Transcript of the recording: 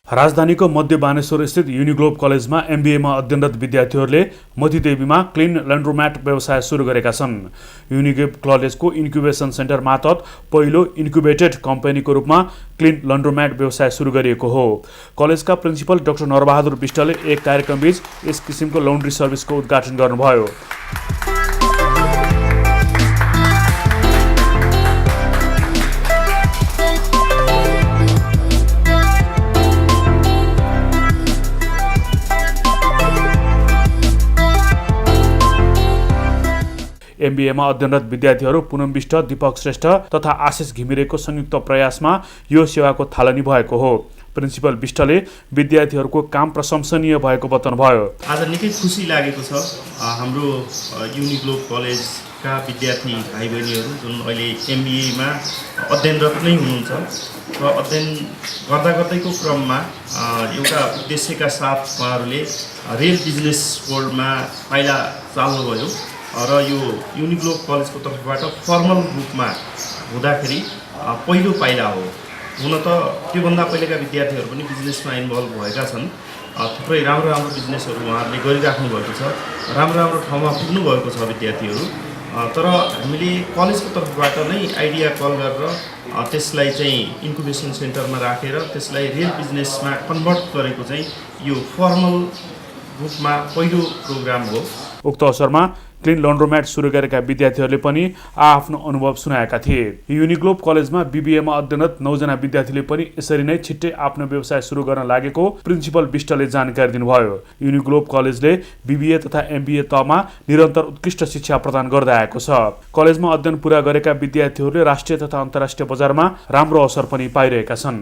राजधानीको मध्य बानेश्वर स्थित युनिग्लोब कलेजमा एमबीएमा अध्ययनरत विद्यार्थीहरूले मतिदेवीमा क्लिन लन्ड्रोम्याट व्यवसाय सुरु गरेका छन्। युनिग्लोब कलेजको इन्क्युबेसन सेन्टर मार्फत पहिलो इन्क्युबेटेड कम्पनीको रूपमा क्लिन लन्ड्रोम्याट व्यवसाय सुरु गरिएको हो। कलेजका प्रिन्सिपल डाक्टर नरबहादुर विष्टले एक कार्यक्रमबीच यस किसिमको लन्ड्री सर्भिसको उद्घाटन गर्नुभयो। एमबीएमा अध्ययनरत विद्यार्थीहरू पुनम विष्ट, दीपक श्रेष्ठ तथा आशिष घिमिरेको संयुक्त प्रयासमा यो सेवाको थालनी भएको हो। प्रिन्सिपल विष्टले विद्यार्थीहरूको काम प्रशंसनीय भएको बताउनुभयो। आज निकै खुसी लागेको छ हाम्रो युनिग्लोब कलेजका विद्यार्थी भाइ बहिनीहरू जुन अहिले एमबीएमा अध्ययनरत नै हुनुहुन्छ र अध्ययन गर्दा गर्दैको क्रममा एउटा उद्देश्यका साथ उहाँहरूले रेल बिजनेस वर्ल्डमा पाइला चाल्नुभयो र यो युनिग्लोब कलेजको तर्फबाट फर्मल रूपमा हुँदाखेरि पहिलो पाइला हो। हुन त त्योभन्दा पहिलेका विद्यार्थीहरू पनि बिजनेसमा इन्भल्भ भएका छन्। थुप्रै राम्रो राम्रो बिजनेसहरू उहाँहरूले गरिराख्नु भएको छ, राम्रो राम्रो ठाउँमा पुग्नु भएको छ विद्यार्थीहरू। तर हामीले कलेजको तर्फबाट नै आइडिया कल गरेर त्यसलाई चाहिँ इन्क्युबेसन सेन्टरमा राखेर त्यसलाई रेल बिजनेसमा कन्भर्ट गरेको चाहिँ यो फर्मल रूपमा पहिलो प्रोग्राम हो। उक्त अवसरमा क्लिन लन्ड्रोम्याट सुरु गरेका विद्यार्थीहरूले पनि आफ्नो अनुभव सुनाएका थिए। युनिग्लोब कलेजमा बीबीएमा अध्ययनरत 9 जना विद्यार्थीले पनि यसरी नै छिट्टै आफ्नो व्यवसाय सुरु गर्न लागेको प्रिन्सिपल विष्टले जानकारी दिनुभयो। युनिग्लोब कलेजले बीबीए तथा एमबीए तहमा निरन्तर उत्कृष्ट शिक्षा प्रदान गर्दै आएको छ। कलेजमा अध्ययन पूरा गरेका विद्यार्थीहरूले राष्ट्रिय तथा अन्तर्राष्ट्रिय बजारमा राम्रो अवसर पनि पाइरहेका छन्।